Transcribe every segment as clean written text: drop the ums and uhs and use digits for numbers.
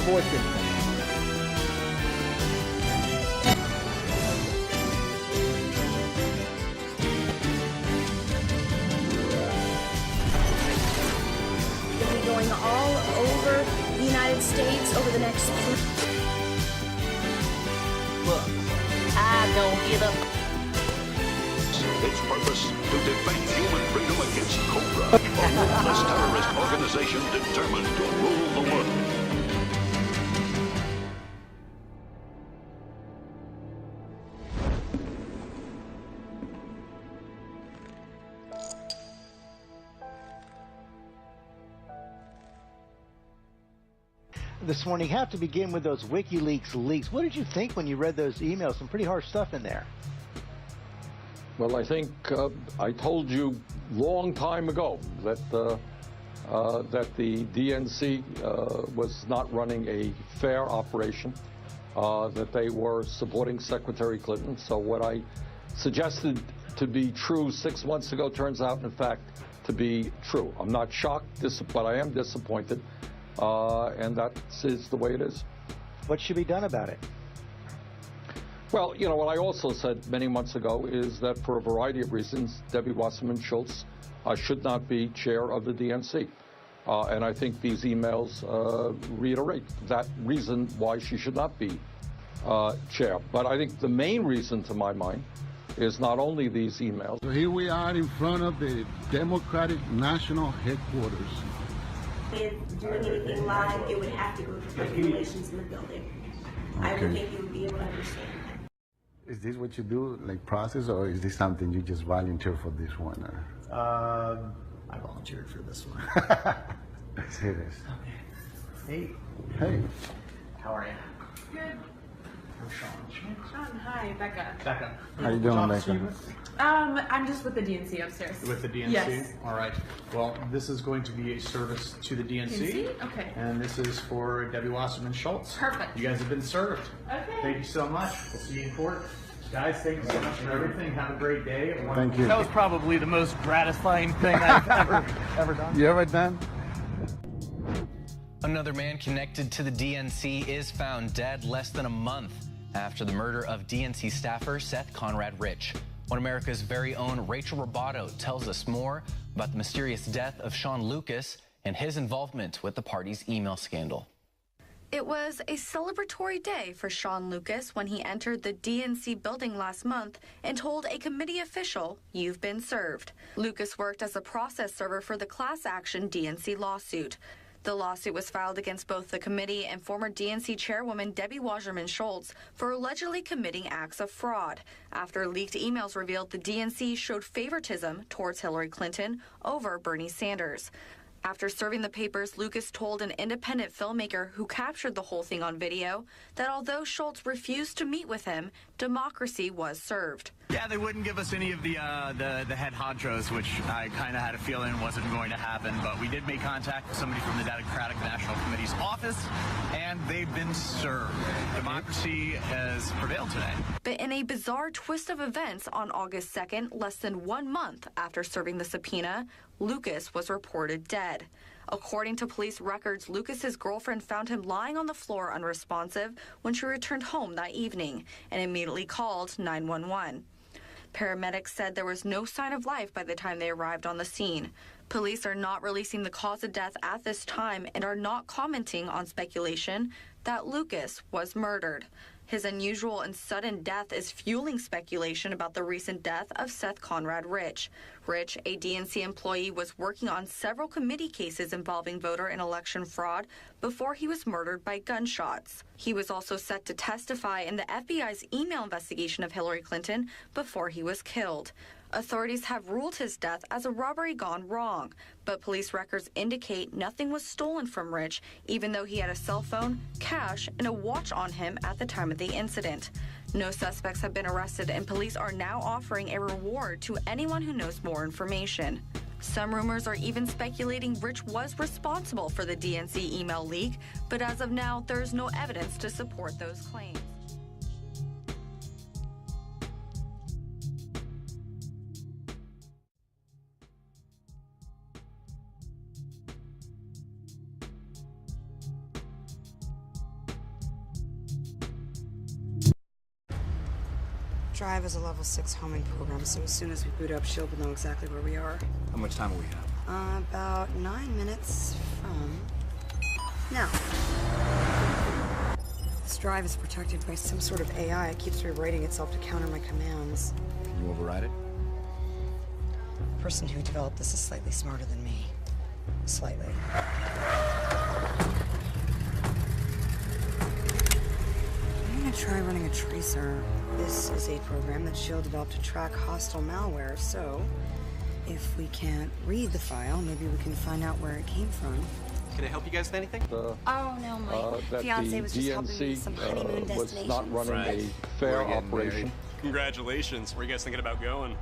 Washington. It'll be going all over the United States over the next Look, I don't give up. Its purpose to defend human freedom against Cobra, a ruthless terrorist organization determined to rule the world. This morning, you have to begin with those WikiLeaks leaks. What did you think when you read those emails? Some pretty harsh stuff in there. Well, I think I told you long time ago that the DNC was not running a fair operation, that they were supporting Secretary Clinton. So what I suggested to be true 6 months ago turns out, in fact, to be true. I'm not shocked, but I am disappointed, and that is the way it is. What should be done about it? Well, you know, what I also said many months ago is that for a variety of reasons, Debbie Wasserman Schultz should not be chair of the DNC. And I think these emails reiterate that reason why she should not be chair. But I think the main reason, to my mind, is not only these emails. So here we are in front of the Democratic National Headquarters. If doing anything live, it would have to go through regulations in the building. I would think you would be able to understand. Is this what you do, like process, or is this something you just volunteer for this one? I volunteered for this one. Let's hear this. Hey. Hey. How are you? Good. I'm Sean Schmidt. Hi, Becca. Becca. How you doing, Becca? I'm just with the DNC upstairs. With the DNC? Yes. All right. Well, this is going to be a service to the DNC. DNC? Okay. And this is for Debbie Wasserman Schultz. Perfect. You guys have been served. Okay. Thank you so much. We'll see you in court. Guys, thank you so much for everything. Have a great day. Thank you. That was probably the most gratifying thing I've ever done. You ever done? Another man connected to the DNC is found dead less than a month after the murder of DNC staffer Seth Conrad Rich. One America's very own Rachel Roboto tells us more about the mysterious death of Sean Lucas and his involvement with the party's email scandal. It was a celebratory day for Sean Lucas when he entered the DNC building last month and told a committee official, "You've been served." Lucas worked as a process server for the class action DNC lawsuit. The lawsuit was filed against both the committee and former DNC chairwoman Debbie Wasserman Schultz for allegedly committing acts of fraud after leaked emails revealed the DNC showed favoritism towards Hillary Clinton over Bernie Sanders. After serving the papers, Lucas told an independent filmmaker who captured the whole thing on video that although Schultz refused to meet with him, democracy was served. Yeah, they wouldn't give us any of the head honchos, which I kind of had a feeling wasn't going to happen. But we did make contact with somebody from the Democratic National Committee's office, and they've been served. Democracy has prevailed today. But in a bizarre twist of events, on August 2nd, less than 1 month after serving the subpoena, Lucas was reported dead. According to police records, Lucas's girlfriend found him lying on the floor unresponsive when she returned home that evening and immediately called 911. Paramedics said there was no sign of life by the time they arrived on the scene. Police are not releasing the cause of death at this time and are not commenting on speculation that Lucas was murdered. His unusual and sudden death is fueling speculation about the recent death of Seth Conrad Rich. Rich, a DNC employee, was working on several committee cases involving voter and election fraud before he was murdered by gunshots. He was also set to testify in the FBI's email investigation of Hillary Clinton before he was killed. Authorities have ruled his death as a robbery gone wrong, but police records indicate nothing was stolen from Rich, even though he had a cell phone, cash, and a watch on him at the time of the incident. No suspects have been arrested, and police are now offering a reward to anyone who knows more information. Some rumors are even speculating Rich was responsible for the DNC email leak, but as of now, there's no evidence to support those claims. Drive is a level 6 homing program, so as soon as we boot up, she'll know exactly where we are. How much time will we have? About 9 minutes from now. This drive is protected by some sort of AI. It keeps rewriting itself to counter my commands. Can you override it? The person who developed this is slightly smarter than me. Slightly. I'm gonna try running a tracer. This is a program that she'll develop to track hostile malware, so if we can't read the file, maybe we can find out where it came from. Can I help you guys with anything? Oh no, my fiance was just helping me with some honeymoon was destinations. not running a fair operation. Congratulations. Where are you guys thinking about going?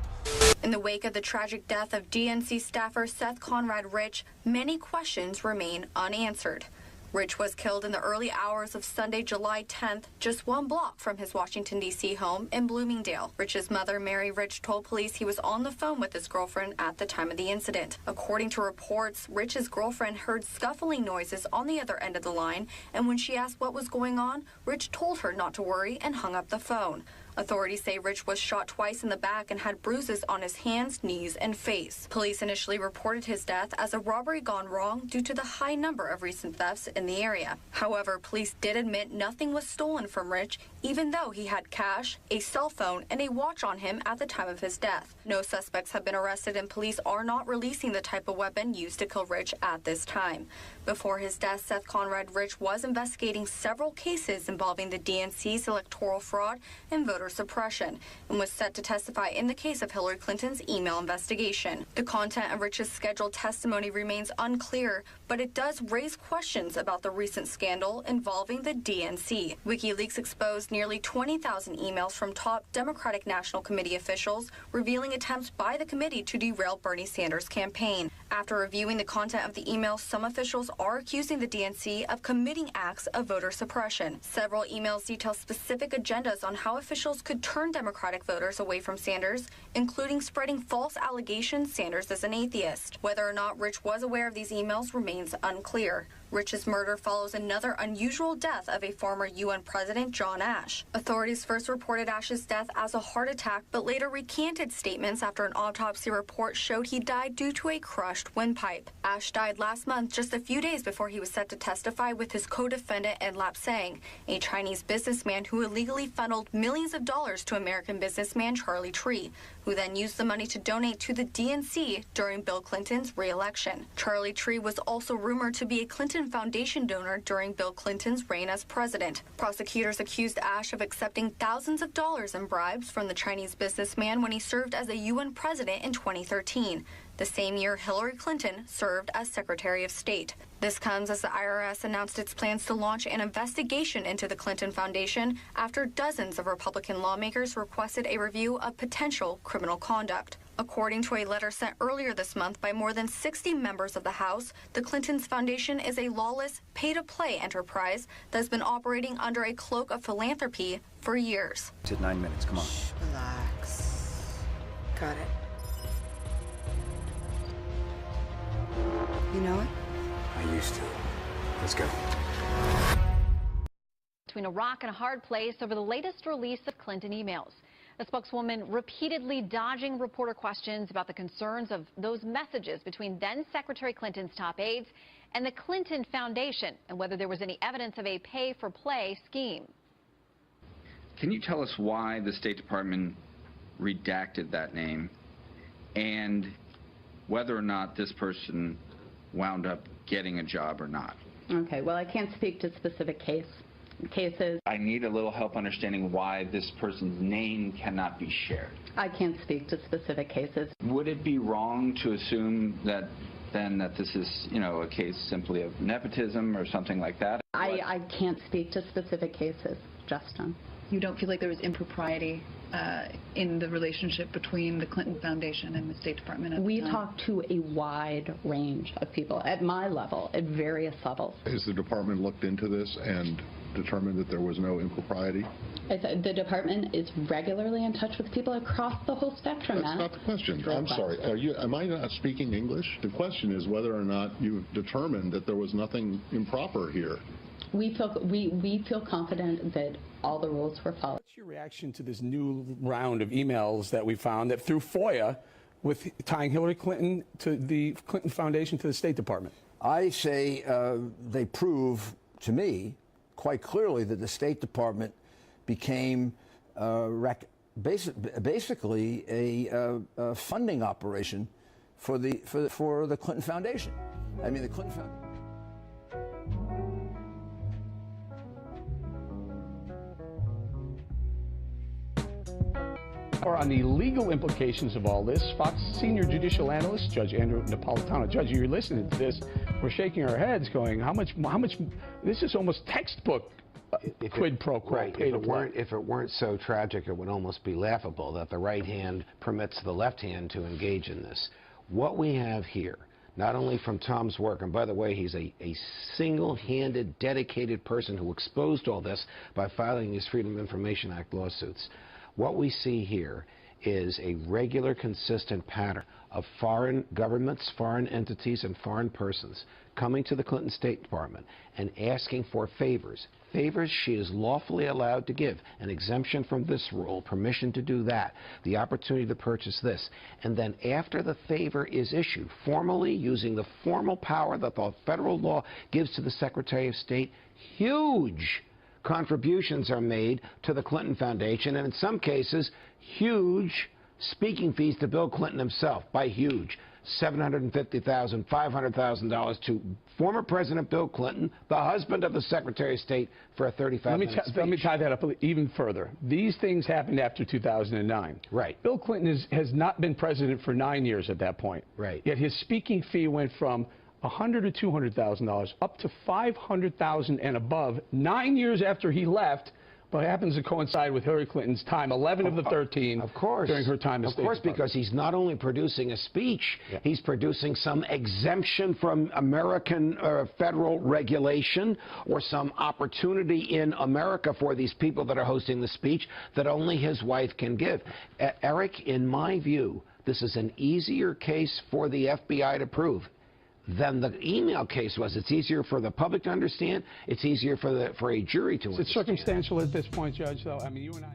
In the wake of the tragic death of DNC staffer Seth Conrad Rich, many questions remain unanswered. Rich was killed in the early hours of Sunday, July 10th, just 1 block from his Washington, D.C. home in Bloomingdale. Rich's mother, Mary Rich, told police he was on the phone with his girlfriend at the time of the incident. According to reports, Rich's girlfriend heard scuffling noises on the other end of the line, and when she asked what was going on, Rich told her not to worry and hung up the phone. Authorities say Rich was shot twice in the back and had bruises on his hands, knees, and face. Police initially reported his death as a robbery gone wrong due to the high number of recent thefts in the area. However, police did admit nothing was stolen from Rich, even though he had cash, a cell phone, and a watch on him at the time of his death. No suspects have been arrested, and police are not releasing the type of weapon used to kill Rich at this time. Before his death, Seth Conrad Rich was investigating several cases involving the DNC's electoral fraud and voter suppression, and was set to testify in the case of Hillary Clinton's email investigation. The content of Rich's scheduled testimony remains unclear, but it does raise questions about the recent scandal involving the DNC. WikiLeaks exposed nearly 20,000 emails from top Democratic National Committee officials, revealing attempts by the committee to derail Bernie Sanders' campaign. After reviewing the content of the emails, some officials are accusing the DNC of committing acts of voter suppression. Several emails detail specific agendas on how officials could turn Democratic voters away from Sanders, including spreading false allegations Sanders is an atheist. Whether or not Rich was aware of these emails remains unclear. Rich's murder follows another unusual death of a former UN President, John Ashe. Authorities first reported Ashe's death as a heart attack, but later recanted statements after an autopsy report showed he died due to a crushed windpipe. Ashe died last month, just a few days before he was set to testify with his co-defendant Ed Lapsang, a Chinese businessman who illegally funneled millions of dollars to American businessman Charlie Tree, who then used the money to donate to the DNC during Bill Clinton's re-election. Charlie Tree was also rumored to be a Clinton Foundation donor during Bill Clinton's reign as president. Prosecutors accused Ashe of accepting thousands of dollars in bribes from the Chinese businessman when he served as a UN president in 2013, the same year Hillary Clinton served as Secretary of State. This comes as the IRS announced its plans to launch an investigation into the Clinton Foundation after dozens of Republican lawmakers requested a review of potential criminal conduct. According to a letter sent earlier this month by more than 60 members of the House, the Clintons Foundation is a lawless, pay-to-play enterprise that's been operating under a cloak of philanthropy for years. To 9 minutes, come on. Relax. Got it. You know it? I used to. Let's go. Between a rock and a hard place over the latest release of Clinton emails. A spokeswoman repeatedly dodging reporter questions about the concerns of those messages between then Secretary Clinton's top aides and the Clinton Foundation, and whether there was any evidence of a pay-for-play scheme. Can you tell us why the State Department redacted that name, and whether or not this person wound up getting a job or not? Okay, well, I can't speak to specific cases. I need a little help understanding why this person's name cannot be shared. I can't speak to specific cases. Would it be wrong to assume that then that this is, a case simply of nepotism or something like that? I can't speak to specific cases, Justin. You don't feel like there was impropriety in the relationship between the Clinton Foundation and the State Department? We talk to a wide range of people at my level, at various levels. Has the department looked into this and determined that there was no impropriety? The department is regularly in touch with people across the whole spectrum. That's not the question. I'm sorry. Am I not speaking English? The question is whether or not you've determined that there was nothing improper here. We feel confident that all the rules were followed. What's your reaction to this new round of emails that we found that through FOIA with tying Hillary Clinton to the Clinton Foundation to the State Department? I say they prove to me quite clearly that the State Department became basically a funding operation for the Clinton Foundation. I mean, the Clinton Foundation. On the legal implications of all this, Fox senior judicial analyst Judge Andrew Napolitano. Judge, you're listening to this. We're shaking our heads, going, "How much? This is almost textbook quid pro quo." Right. If it weren't so tragic, it would almost be laughable that the right hand permits the left hand to engage in this. What we have here, not only from Tom's work, and by the way, he's a single-handed, dedicated person who exposed all this by filing these Freedom of Information Act lawsuits. What we see here is a regular, consistent pattern of foreign governments, foreign entities, and foreign persons coming to the Clinton State Department and asking for favors. Favors she is lawfully allowed to give, an exemption from this rule, permission to do that, the opportunity to purchase this. And then after the favor is issued, formally using the formal power that the federal law gives to the Secretary of State, huge contributions are made to the Clinton Foundation, and in some cases, huge speaking fees to Bill Clinton himself, by huge, $750,000, $500,000 to former President Bill Clinton, the husband of the Secretary of State, for a 35-minute speech. Let me tie that up even further. These things happened after 2009. Right. Bill Clinton has not been president for 9 years at that point. Right. Yet his speaking fee went from $100,000 to $200,000 up to $500,000 and above 9 years after he left, but happens to coincide with Hillary Clinton's time, 11 of the 13, of course, during her time as State Department. Because he's not only producing a speech, he's producing some exemption from American federal regulation or some opportunity in America for these people that are hosting the speech that only his wife can give. Eric, in my view, this is an easier case for the FBI to prove than the email case was. It's easier for the public to understand. It's easier for a jury to understand. It's circumstantial at this point, Judge, though. I mean, you and I...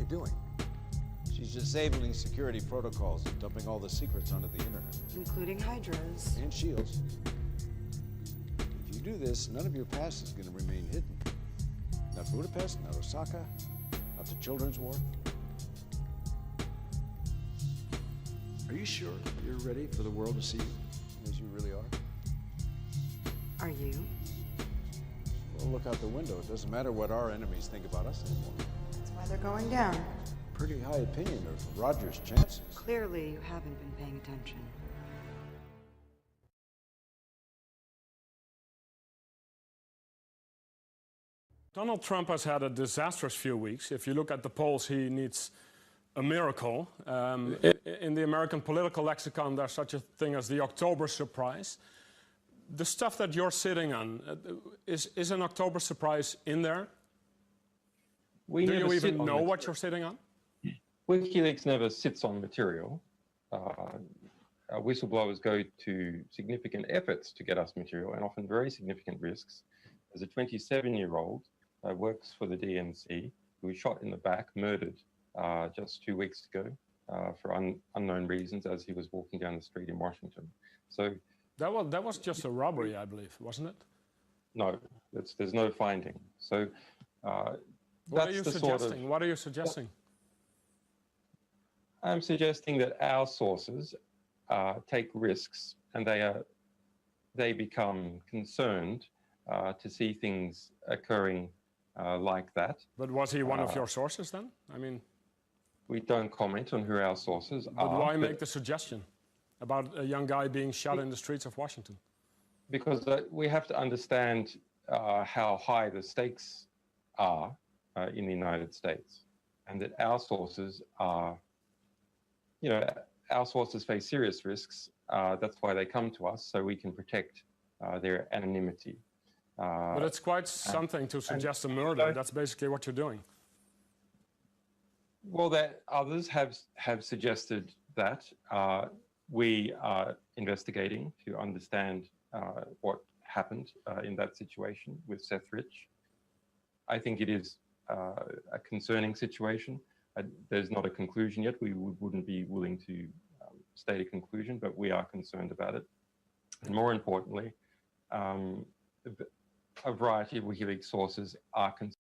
Doing? She's disabling security protocols and dumping all the secrets onto the internet. Including Hydras. And shields. If you do this, none of your past is going to remain hidden. Not Budapest, not Osaka, not the Children's War. Are you sure you're ready for the world to see you as you really are? Are you? Well, look out the window. It doesn't matter what our enemies think about us anymore. They're going down. Pretty high opinion of Roger's chances. Clearly, you haven't been paying attention. Donald Trump has had a disastrous few weeks. If you look at the polls, he needs a miracle. In the American political lexicon, there's such a thing as the October surprise. The stuff that you're sitting on, is an October surprise in there? Do you even know what you're sitting on? WikiLeaks never sits on material. Whistleblowers go to significant efforts to get us material and often very significant risks. There's a 27-year-old works for the DNC who was shot in the back, murdered just 2 weeks ago for unknown reasons as he was walking down the street in Washington. So that was just a robbery, I believe, wasn't it? No, there's no finding. So what are you suggesting? What are you suggesting? I'm suggesting that our sources take risks, and they become concerned to see things occurring like that. But was he one of your sources then? I mean, we don't comment on who our sources are. But why make the suggestion about a young guy being shot in the streets of Washington? Because we have to understand how high the stakes are in the United States, and that our sources are, our sources face serious risks. That's why they come to us, so we can protect their anonymity. But it's quite something to suggest a murder. That's basically what you're doing. Well, that others have suggested that. We are investigating to understand what happened in that situation with Seth Rich. I think it is a concerning situation. There's not a conclusion yet. We wouldn't be willing to state a conclusion, but we are concerned about it. And more importantly, a variety of WikiLeaks sources are concerned